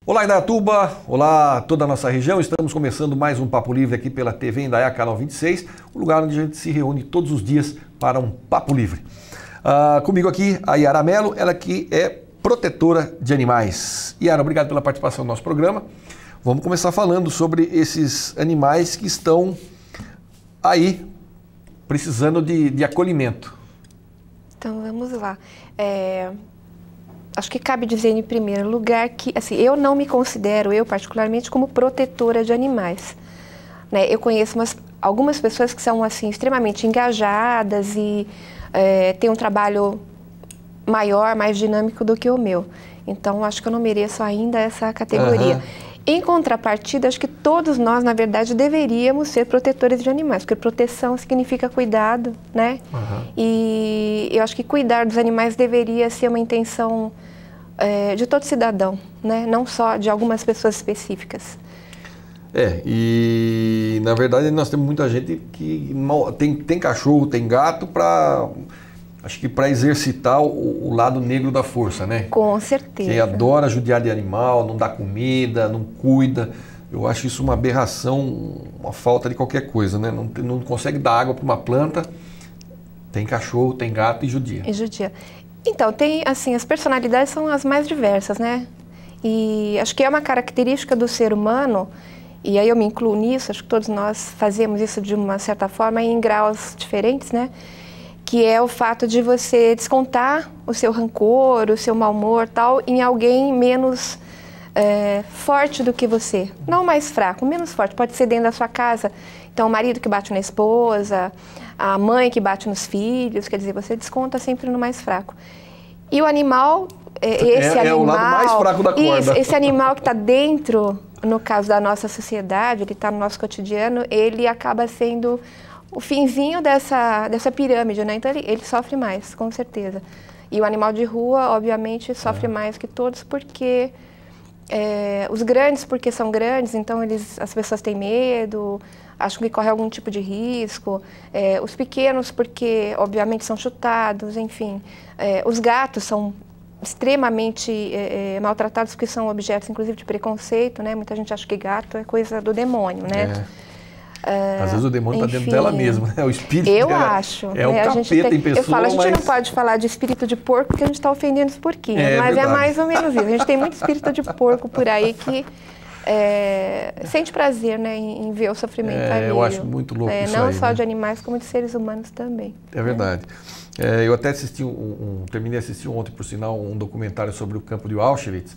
Olá, Indaiatuba! Olá, toda a nossa região. Estamos começando mais um Papo Livre aqui pela TV Indaiá, canal 26, um lugar onde a gente se reúne todos os dias para um Papo Livre. Comigo aqui, a Yara Mello, ela que é protetora de animais. Yara, obrigado pela participação no nosso programa. Vamos começar falando sobre esses animais que estão aí precisando de acolhimento. Então, vamos lá. Acho que cabe dizer em primeiro lugar que, assim, eu não me considero, eu particularmente, como protetora de animais, né? Eu conheço algumas pessoas que são, assim, extremamente engajadas e têm um trabalho maior, mais dinâmico do que o meu. Então, acho que eu não mereço ainda essa categoria. Em contrapartida, acho que todos nós, na verdade, deveríamos ser protetores de animais, porque proteção significa cuidado, né? E eu acho que cuidar dos animais deveria ser uma intenção de todo cidadão, né? Não só de algumas pessoas específicas. E na verdade nós temos muita gente que tem cachorro, tem gato acho que para exercitar o lado negro da força, né? Com certeza. Que adora judiar de animal, não dá comida, não cuida. Eu acho isso uma aberração, uma falta de qualquer coisa, né? Não consegue dar água para uma planta, tem cachorro, tem gato e judia. E judia. Então, assim, as personalidades são as mais diversas, né? E acho que é uma característica do ser humano, e aí eu me incluo nisso, acho que todos nós fazemos isso de uma certa forma em graus diferentes, né? Que é o fato de você descontar o seu rancor, o seu mau humor, tal, em alguém menos forte do que você. Não mais fraco, menos forte. Pode ser dentro da sua casa. Então, o marido que bate na esposa, a mãe que bate nos filhos, quer dizer, você desconta sempre no mais fraco. E o animal, o lado mais fraco da corda. Esse animal que está dentro, no caso da nossa sociedade, ele está no nosso cotidiano, ele acaba sendo o finzinho dessa pirâmide, né? Então ele sofre mais, com certeza. E o animal de rua, obviamente, sofre mais que todos, porque os grandes, porque são grandes, então as pessoas têm medo, acham que corre algum tipo de risco. Os pequenos, porque, obviamente, são chutados, enfim. Os gatos são extremamente maltratados, porque são objetos, inclusive, de preconceito, né? Muita gente acha que gato é coisa do demônio, né? Às vezes o demônio está dentro dela mesma, né? O espírito eu dela acho. É o capeta em pessoa. Eu falo, a gente não pode falar de espírito de porco porque a gente está ofendendo os porquinhos, mas verdade. É mais ou menos isso. A gente tem muito espírito de porco por aí que sente prazer, né, em ver o sofrimento alheio. Eu acho muito louco isso não aí, só né? de animais, como de seres humanos também. É verdade. Eu até assisti terminei de assistir ontem, por sinal, um documentário sobre o campo de Auschwitz.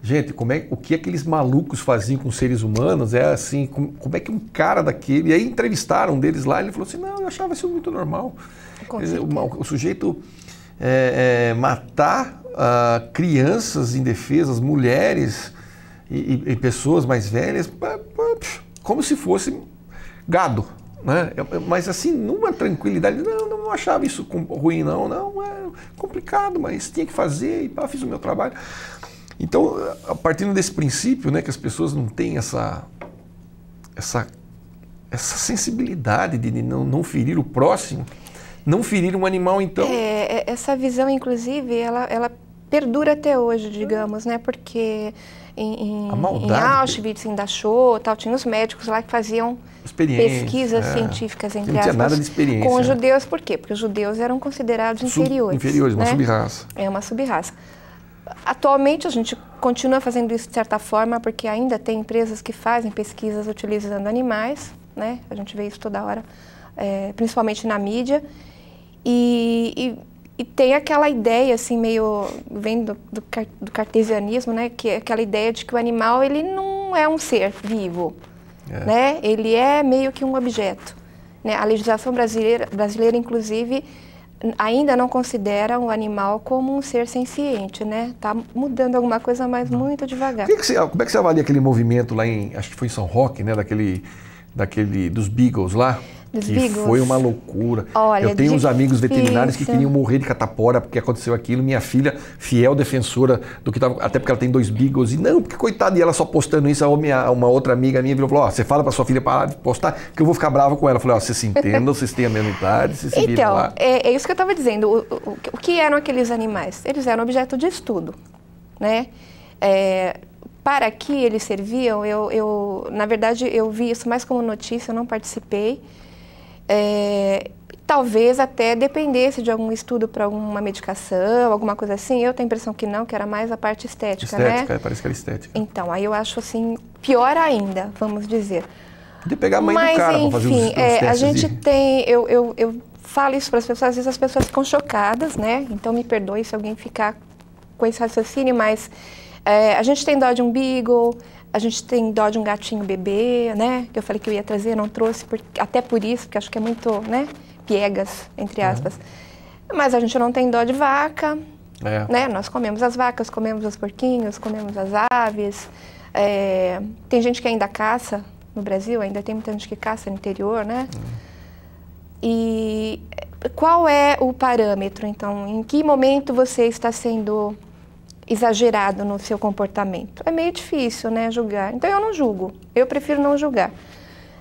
Gente, o que aqueles malucos faziam com seres humanos é assim, como é que um cara daquele... E aí entrevistaram um deles lá e ele falou assim, não, eu achava isso muito normal. O sujeito matar crianças indefesas, mulheres e pessoas mais velhas, como se fosse gado, né? Mas assim, numa tranquilidade, não achava isso ruim, não, é complicado, mas tinha que fazer e fiz o meu trabalho. Então, a partir desse princípio, né, que as pessoas não têm essa sensibilidade de não ferir o próximo, não ferir um animal, então... Essa visão, inclusive, ela perdura até hoje, digamos, né, porque em Auschwitz, em Dachau, tal, tinha os médicos lá que faziam pesquisas científicas, entre aspas, não tinha nada de experiência, com os judeus. Por quê? Porque os judeus eram considerados inferiores. Inferiores, né? Uma sub-raça. É uma sub-raça. Atualmente a gente continua fazendo isso de certa forma, porque ainda tem empresas que fazem pesquisas utilizando animais, né? A gente vê isso toda hora, principalmente na mídia. E tem aquela ideia, assim, meio... vem do cartesianismo, né? Que é aquela ideia de que o animal, ele não é um ser vivo, né? Ele é meio que um objeto, né? A legislação brasileira, inclusive, ainda não considera o animal como um ser senciente, né? Tá mudando alguma coisa, mas muito devagar. Como é que você avalia aquele movimento lá acho que foi em São Roque, né? Dos Beagles lá? Foi uma loucura. Olha, eu tenho uns amigos veterinários que queriam morrer de catapora porque aconteceu aquilo. Minha filha, fiel defensora do que estava, até porque ela tem 2 Beagles, e não, porque coitada, e ela só postando isso, uma outra amiga minha virou e falou, você fala pra sua filha parar de postar, que eu vou ficar brava com ela. Eu falei, vocês se entendam, vocês têm a mesma idade, vocês se viram lá. É isso que eu estava dizendo. O que eram aqueles animais? Eles eram objeto de estudo, né? para que eles serviam, na verdade, eu vi isso mais como notícia, eu não participei. Talvez até dependesse de algum estudo para alguma medicação, alguma coisa assim. Eu tenho a impressão que não, que era mais a parte estética, né? Estética, parece que era estética. Então, aí eu acho assim, pior ainda, vamos dizer. Podia pegar a mãe do cara para fazer os testes. A gente tem, eu falo isso para as pessoas, às vezes as pessoas ficam chocadas, né? Então me perdoe se alguém ficar com esse raciocínio, mas a gente tem dó de um beagle, a gente tem dó de um gatinho bebê, né? Que eu falei que eu ia trazer, não trouxe, até por isso, porque acho que é muito, né? Piegas, entre aspas. Mas a gente não tem dó de vaca, né? Nós comemos as vacas, comemos os porquinhos, comemos as aves. Tem gente que ainda caça no Brasil, ainda tem muita gente que caça no interior, né? E qual é o parâmetro, então? Em que momento você está sendo exagerado no seu comportamento? É meio difícil, né, julgar. Então eu não julgo, eu prefiro não julgar.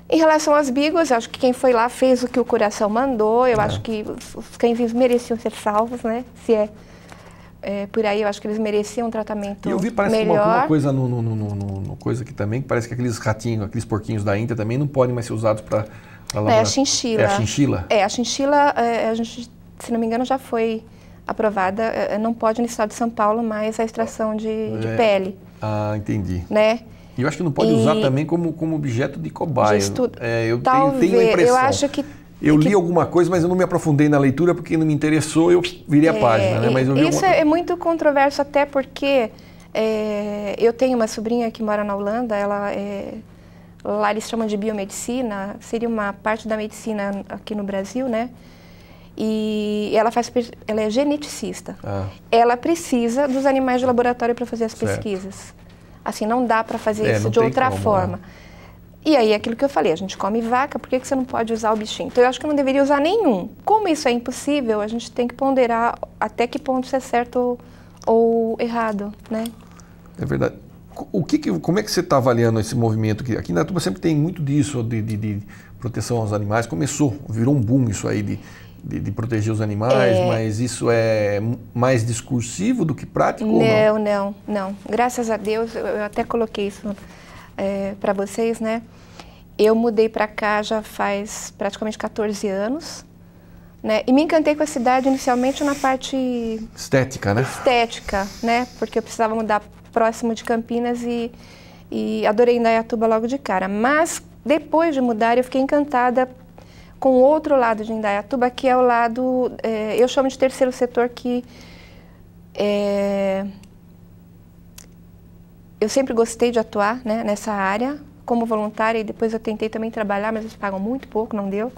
Em relação às beagles, eu acho que quem foi lá fez o que o coração mandou, eu acho que os cãezinhos mereciam ser salvos, né? Se por aí, eu acho que eles mereciam um tratamento melhor. E eu vi, parece uma coisa no coisa aqui também, que parece que aqueles ratinhos, aqueles porquinhos da Índia também não podem mais ser usados para a chinchila. É a chinchila? A chinchila, a gente, se não me engano, já foi aprovada, não pode no estado de São Paulo mais a extração de pele. Ah, entendi. Né? E eu acho que não pode usar também como objeto de cobaia. Eu tenho a impressão. Eu acho que... Eu li alguma coisa, mas eu não me aprofundei na leitura porque não me interessou, eu virei a página. Né? Mas eu isso é muito controverso até porque eu tenho uma sobrinha que mora na Holanda, lá eles chamam de biomedicina, seria uma parte da medicina aqui no Brasil, né? E ela é geneticista. Ela precisa dos animais de laboratório para fazer as pesquisas. Assim, não dá para fazer isso de outra forma. E aí, aquilo que eu falei, a gente come vaca, por que você não pode usar o bichinho? Então, eu acho que eu não deveria usar nenhum. Como isso é impossível, a gente tem que ponderar até que ponto isso é certo ou errado, né? É verdade. Como é que você está avaliando esse movimento? Aqui em Indaiatuba sempre tem muito disso, de proteção aos animais. Virou um boom isso aí de proteger os animais, mas isso é mais discursivo do que prático? Não. Graças a Deus, eu até coloquei isso para vocês, né? Eu mudei para cá já faz praticamente 14 anos, né? E me encantei com a cidade inicialmente na parte... estética, né? Estética, né? Porque eu precisava mudar próximo de Campinas e adorei Indaiatuba logo de cara. Mas depois de mudar, eu fiquei encantada com o outro lado de Indaiatuba, que é o lado, eu chamo de terceiro setor, que eu sempre gostei de atuar, né, nessa área, como voluntária, e depois eu tentei também trabalhar, mas eles pagam muito pouco, não deu.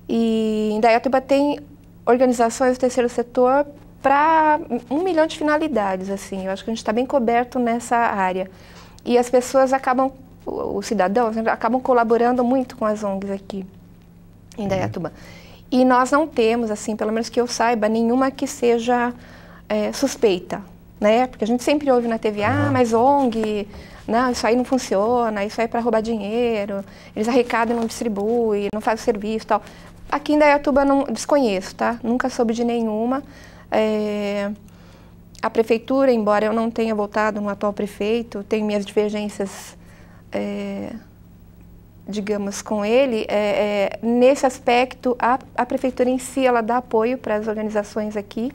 E Indaiatuba tem organizações do terceiro setor para 1 milhão de finalidades, assim. Eu acho que a gente está bem coberto nessa área. E as pessoas acabam, os cidadãos, acabam colaborando muito com as ONGs aqui em Indaiatuba. E nós não temos, assim, pelo menos que eu saiba, nenhuma que seja suspeita, né? Porque a gente sempre ouve na TV, mas ONG, não, isso aí não funciona, isso aí é para roubar dinheiro, eles arrecadam e não distribuem, não fazem serviço e tal. Aqui em Indaiatuba não desconheço, tá? Nunca soube de nenhuma. A prefeitura, embora eu não tenha votado no atual prefeito, tenho minhas divergências, digamos, com ele, nesse aspecto, a prefeitura em si, ela dá apoio para as organizações aqui,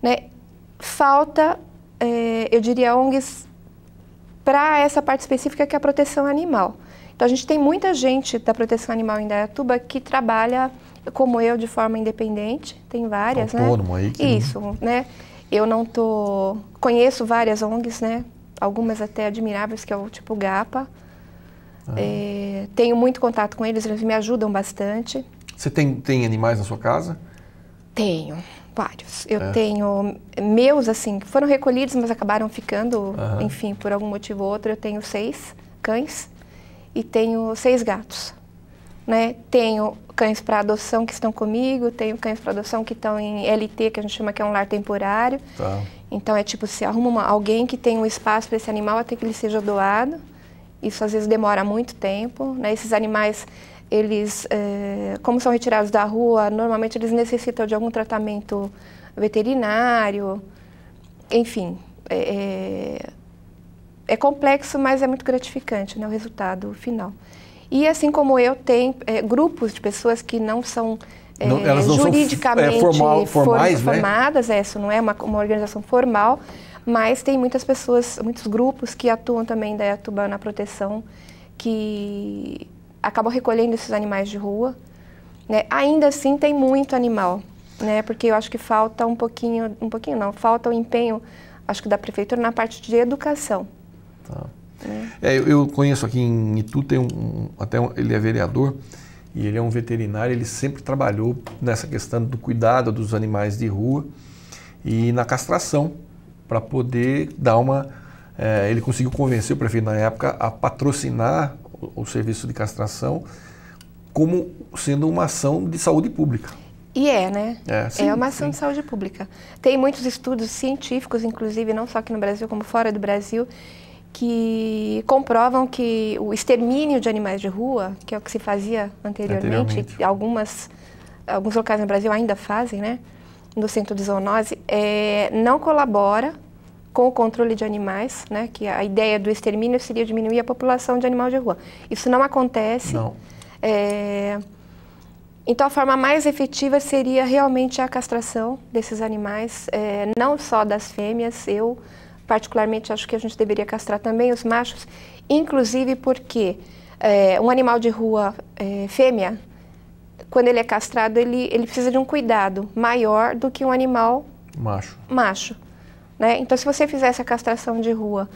né? Falta, eu diria, ONGs para essa parte específica que é a proteção animal. Então, a gente tem muita gente da proteção animal em Indaiatuba que trabalha, como eu, de forma independente, tem várias, autônomo, né? Aí que isso, né? Eu não conheço várias ONGs, né? Algumas até admiráveis, que é o tipo GAPA. Tenho muito contato com eles, eles me ajudam bastante. Você tem animais na sua casa? Tenho, vários. Eu tenho meus, assim, que foram recolhidos, mas acabaram ficando, enfim, por algum motivo ou outro. Eu tenho 6 cães e tenho 6 gatos, né? Tenho cães para adoção que estão comigo, tenho cães para adoção que estão em LT, que a gente chama que é um lar temporário. Então, é tipo, se arruma alguém que tem um espaço para esse animal até que ele seja doado. Isso às vezes demora muito tempo, né? Esses animais, eles, como são retirados da rua, normalmente eles necessitam de algum tratamento veterinário, enfim. é complexo, mas é muito gratificante, né, o resultado final. E assim como eu, tem grupos de pessoas que não são elas não juridicamente são formais, formadas, né? Isso não é uma organização formal, mas tem muitas pessoas, muitos grupos que atuam também da Indaiatuba na proteção, que acabam recolhendo esses animais de rua, né? Ainda assim tem muito animal, né? Porque eu acho que falta falta o empenho, acho que da prefeitura na parte de educação. Tá. Eu conheço aqui em Itu, ele é vereador e ele é um veterinário, ele sempre trabalhou nessa questão do cuidado dos animais de rua e na castração, para poder dar ele conseguiu convencer o prefeito na época a patrocinar o serviço de castração como sendo uma ação de saúde pública. E né? É uma ação de saúde pública. Tem muitos estudos científicos, inclusive, não só aqui no Brasil, como fora do Brasil, que comprovam que o extermínio de animais de rua, que é o que se fazia anteriormente. Alguns locais no Brasil ainda fazem, né? No centro de zoonose, não colabora com o controle de animais, né? Que a ideia do extermínio seria diminuir a população de animal de rua. Isso não acontece. Não. Então, a forma mais efetiva seria realmente a castração desses animais, não só das fêmeas. Eu, particularmente, acho que a gente deveria castrar também os machos, inclusive porque um animal de rua fêmea, quando ele é castrado, ele precisa de um cuidado maior do que um animal macho, né? Então, se você fizesse a castração de rua,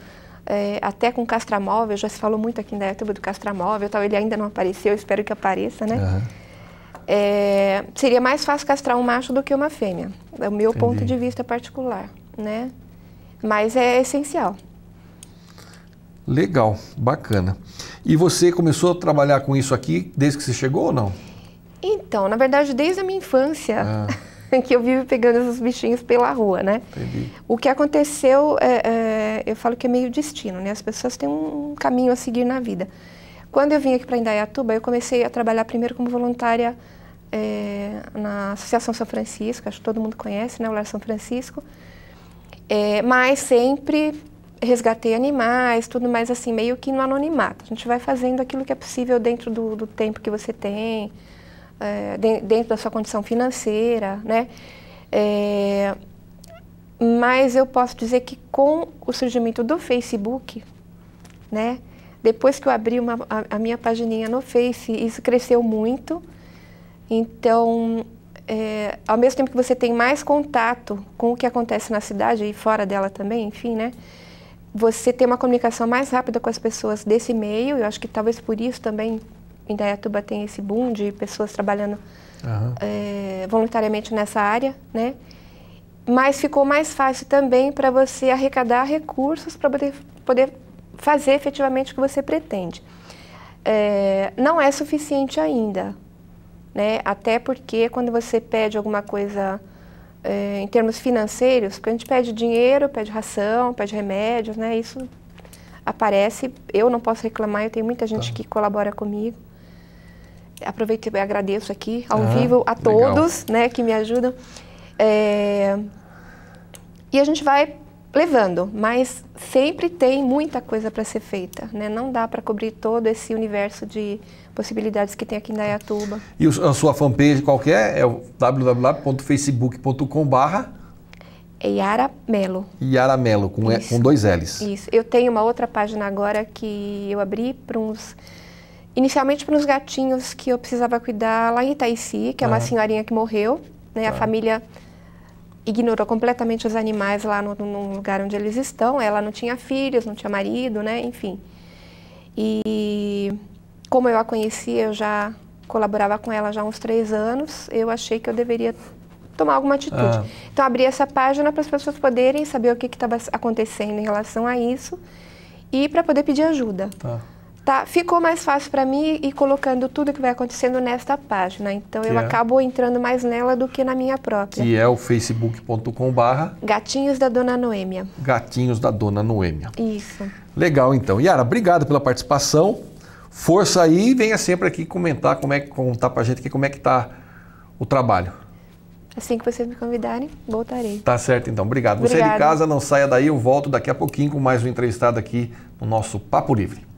até com castramóvel, já se falou muito aqui em Indaiatuba do castramóvel, ele ainda não apareceu, espero que apareça, né? Uhum. Seria mais fácil castrar um macho do que uma fêmea, é o meu ponto de vista particular, né? Mas é essencial. Legal, bacana. E você começou a trabalhar com isso aqui desde que você chegou ou não? Então, na verdade, desde a minha infância, que eu vivo pegando esses bichinhos pela rua, né? Entendi. O que aconteceu, eu falo que é meio destino, né? As pessoas têm um caminho a seguir na vida. Quando eu vim aqui para Indaiatuba, eu comecei a trabalhar primeiro como voluntária na Associação São Francisco, acho que todo mundo conhece, né? O Lar São Francisco. Mas sempre resgatei animais, tudo mais assim, meio que no anonimato. A gente vai fazendo aquilo que é possível dentro do tempo que você tem, dentro da sua condição financeira, né? Mas eu posso dizer que com o surgimento do Facebook, né? Depois que eu abri a minha pagininha no Face, isso cresceu muito. Então, ao mesmo tempo que você tem mais contato com o que acontece na cidade e fora dela também, enfim, né? Você tem uma comunicação mais rápida com as pessoas desse meio. Eu acho que talvez por isso também Indaiatuba tem esse boom de pessoas trabalhando voluntariamente nessa área, né? Mas ficou mais fácil também para você arrecadar recursos para poder fazer efetivamente o que você pretende. Não é suficiente ainda, né? Até porque quando você pede alguma coisa em termos financeiros, porque a gente pede dinheiro, pede ração, pede remédios, né? Isso aparece, eu não posso reclamar, eu tenho muita gente que colabora comigo. Aproveito e agradeço aqui ao vivo a todos, né, que me ajudam. E a gente vai levando, mas sempre tem muita coisa para ser feita, né? Não dá para cobrir todo esse universo de possibilidades que tem aqui em Indaiatuba. E a sua fanpage qual que é? É o www.facebook.com/... Yara Melo. Yara Melo, com 2 L's. Isso. Eu tenho uma outra página agora que eu abri para inicialmente para uns gatinhos que eu precisava cuidar lá em Itaici, que é uma senhorinha que morreu, né? A família ignorou completamente os animais lá no lugar onde eles estão. Ela não tinha filhos, não tinha marido, né? Enfim. E como eu a conhecia, eu já colaborava com ela já há uns 3 anos, eu achei que eu deveria tomar alguma atitude. Então, abri essa página para as pessoas poderem saber o que estava acontecendo em relação a isso e para poder pedir ajuda. Ficou mais fácil para mim ir colocando tudo que vai acontecendo nesta página. Então, eu acabo entrando mais nela do que na minha própria. Que é o facebook.com/... Gatinhos da Dona Noêmia. Gatinhos da Dona Noêmia. Isso. Legal, então. Yara, obrigado pela participação. Força aí e venha sempre aqui contar para a gente como é que está o trabalho. Assim que vocês me convidarem, voltarei. Tá certo, então. Obrigado. Você de casa, não saia daí, eu volto daqui a pouquinho com mais um entrevistado aqui no nosso Papo Livre.